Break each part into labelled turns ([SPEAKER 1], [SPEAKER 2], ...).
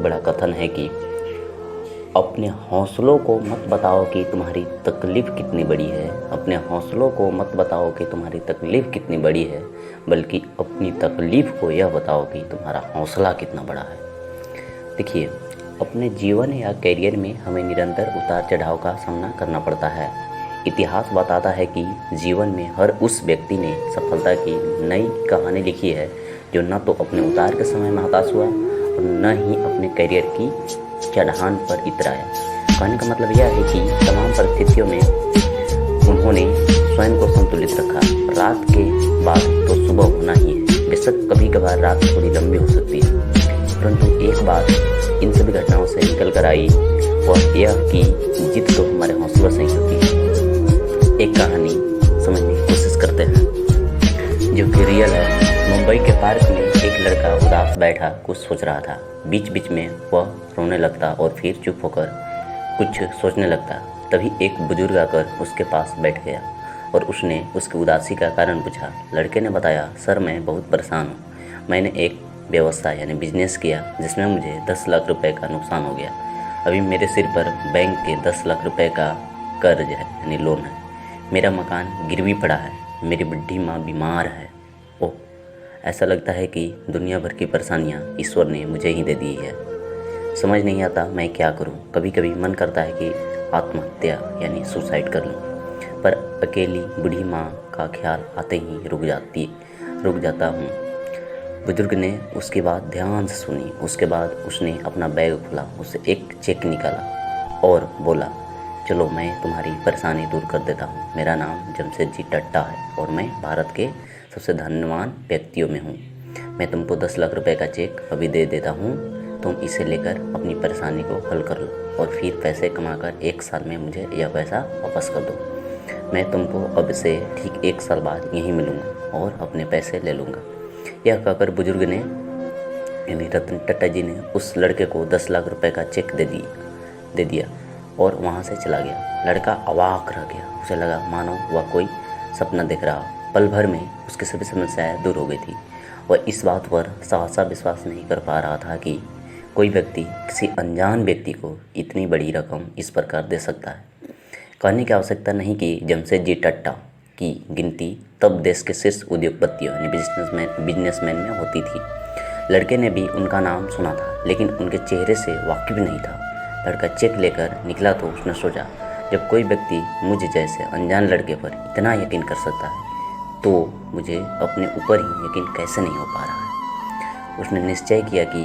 [SPEAKER 1] बड़ा कथन है कि अपने हौसलों को मत बताओ कि तुम्हारी तकलीफ़ कितनी बड़ी है। अपने हौसलों को मत बताओ कि तुम्हारी तकलीफ़ कितनी बड़ी है, बल्कि अपनी तकलीफ़ को यह बताओ कि तुम्हारा हौसला कितना बड़ा है। देखिए, अपने जीवन या करियर में हमें निरंतर उतार चढ़ाव का सामना करना पड़ता है। इतिहास बताता है कि जीवन में हर उस व्यक्ति ने सफलता की नई कहानी लिखी है जो न तो अपने उतार के समय में हताश हुआ और न ही अपने करियर की चढ़ान पर इतराया। कहने का मतलब यह है कि तमाम परिस्थितियों में उन्होंने स्वयं को संतुलित रखा। रात के बाद तो सुबह होना ही है। बेशक कभी कभार रात थोड़ी लंबी हो सकती है, परंतु एक बात इन सभी घटनाओं से निकल कर आई वह यह कि जीत तो हमारे हौसलों से ही होती है। एक कहानी समझने की कोशिश करते हैं जो कि रियल है। मुंबई के पार्क में एक लड़का उदास बैठा कुछ सोच रहा था। बीच बीच में वह रोने लगता और फिर चुप होकर कुछ सोचने लगता। तभी एक बुजुर्ग आकर उसके पास बैठ गया और उसने उसकी उदासी का कारण पूछा। लड़के ने बताया, सर मैं बहुत परेशान हूँ। मैंने एक व्यवसाय यानी बिजनेस किया जिसमें मुझे 10 लाख रुपए का नुकसान हो गया। अभी मेरे सिर पर बैंक के 10 लाख रुपए का कर्ज है यानी लोन है। मेरा मकान गिरवी पड़ा है। मेरी बुढ़ी माँ बीमार है। ओह, ऐसा लगता है कि दुनिया भर की परेशानियाँ ईश्वर ने मुझे ही दे दी है। समझ नहीं आता मैं क्या करूँ। कभी कभी मन करता है कि आत्महत्या यानी सुसाइड कर लूँ, पर अकेली बूढ़ी माँ का ख्याल आते ही रुक जाता हूँ। बुजुर्ग ने उसकी बात ध्यान से सुनी। उसके बाद उसने अपना बैग खोला, उससे एक चेक निकाला और बोला, चलो मैं तुम्हारी परेशानी दूर कर देता हूँ। मेरा नाम जमशेदजी टट्टा है और मैं भारत के सबसे धनवान व्यक्तियों में हूँ। मैं तुमको 10 लाख रुपए का चेक अभी दे देता हूँ। तुम इसे लेकर अपनी परेशानी को हल कर लो और फिर पैसे कमाकर 1 साल में मुझे यह पैसा वापस कर दो। मैं तुमको अब से ठीक 1 साल बाद यहीं मिलूँगा और अपने पैसे ले लूँगा। यह कहकर बुजुर्ग ने यानी रतन टाटा जी ने उस लड़के को 10 लाख रुपए का चेक दे दिया और वहाँ से चला गया। लड़का अवाक रह गया। उसे लगा मानो वह कोई सपना देख रहा। पल भर में उसकी सभी समस्याएं दूर हो गई थी। वह इस बात पर सहसा विश्वास नहीं कर पा रहा था कि कोई व्यक्ति किसी अनजान व्यक्ति को इतनी बड़ी रकम इस प्रकार दे सकता है। कहने की आवश्यकता नहीं कि जमशेदजी टट्टा की गिनती तब देश के शीर्ष उद्योगपतियों यानी बिजनेसमैन में होती थी। लड़के ने भी उनका नाम सुना था, लेकिन उनके चेहरे से वाकिफ नहीं था। लड़का चेक लेकर निकला तो उसने सोचा, जब कोई व्यक्ति मुझ जैसे अनजान लड़के पर इतना यकीन कर सकता है तो मुझे अपने ऊपर ही यकीन कैसे नहीं हो पा रहा है। उसने निश्चय किया कि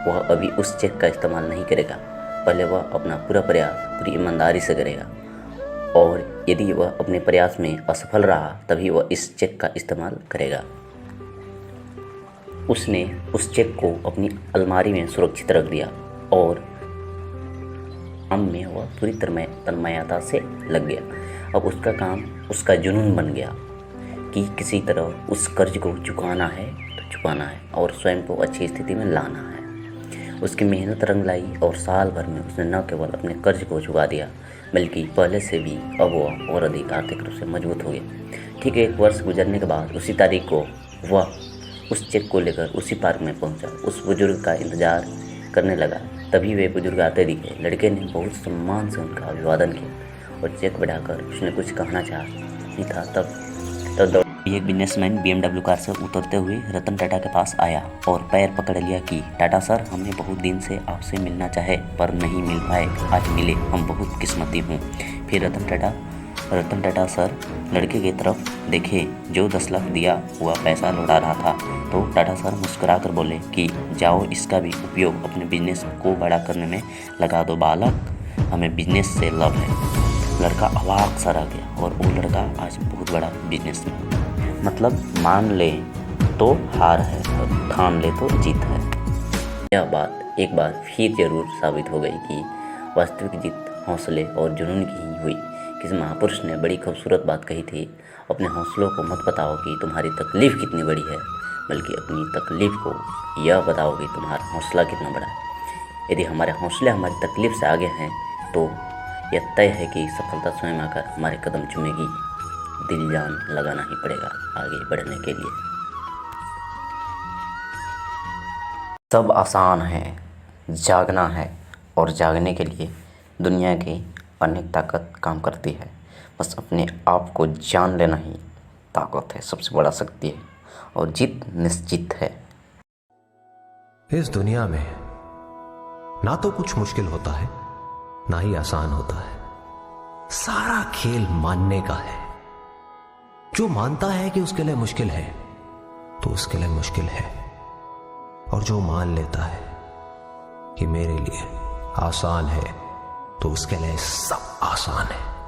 [SPEAKER 1] वह अभी उस चेक का इस्तेमाल नहीं करेगा। पहले वह अपना पूरा प्रयास पूरी ईमानदारी से करेगा और यदि वह अपने प्रयास में असफल रहा तभी वह इस चेक का इस्तेमाल करेगा। उसने उस चेक को अपनी अलमारी में सुरक्षित रख दिया और काम में वह पूरी तन्मयता से लग गया। अब उसका काम उसका जुनून बन गया कि किसी तरह उस कर्ज को चुकाना है तो चुकाना है और स्वयं को अच्छी स्थिति में लाना है। उसकी मेहनत रंग लाई और साल भर में उसने न केवल अपने कर्ज को चुका दिया बल्कि पहले से भी अब वह और अधिक आर्थिक रूप से मजबूत हो गया। ठीक 1 वर्ष गुजरने के बाद उसी तारीख को वह उस चेक को लेकर उसी पार्क में पहुंचा। उस बुजुर्ग का इंतजार करने लगा। तभी वे बुजुर्ग आते दिखे। लड़के ने बहुत सम्मान से उनका अभिवादन किया और चेक बढ़ाकर उसने कुछ कहना चाहा नहीं था तब एक बिजनेसमैन BMW कार से उतरते हुए रतन टाटा के पास आया और पैर पकड़ लिया कि टाटा सर, हमें बहुत दिन से आपसे मिलना चाहे पर नहीं मिल पाए। आज मिले, हम बहुत किस्मती हूँ। फिर रतन टाटा सर लड़के की तरफ देखे जो 10 लाख दिया हुआ पैसा लौटा रहा था तो टाटा सर मुस्कुराकर बोले कि जाओ, इसका भी उपयोग अपने बिजनेस को बड़ा करने में लगा दो बालक, हमें बिजनेस से लव है। लड़का अवाक सा रह गया और वो लड़का आज बहुत बड़ा बिजनेसमैन। मतलब मान ले तो हार है और ठान ले तो जीत है। यह बात एक बार फिर जरूर साबित हो गई कि वास्तविक जीत हौसले और जुनून की ही हुई। किसी महापुरुष ने बड़ी खूबसूरत बात कही थी, अपने हौसलों को मत बताओ कि तुम्हारी तकलीफ़ कितनी बड़ी है, बल्कि अपनी तकलीफ़ को यह बताओ कि तुम्हारा हौसला कितना बड़ा है। यदि हमारे हौसले हमारी तकलीफ़ से आगे हैं तो यह तय है कि सफलता स्वयं आकर हमारे कदम चूमेगी। दिल जान लगाना ही पड़ेगा आगे बढ़ने के लिए। सब आसान है जागना है और जागने के लिए दुनिया की अनेक ताकत काम करती है। बस अपने आप को जान लेना ही ताकत है, सबसे बड़ा शक्ति है और जीत निश्चित है।
[SPEAKER 2] इस दुनिया में ना तो कुछ मुश्किल होता है ना ही आसान होता है। सारा खेल मानने का है। जो मानता है कि उसके लिए मुश्किल है तो उसके लिए मुश्किल है, और जो मान लेता है कि मेरे लिए आसान है तो उसके लिए सब आसान है।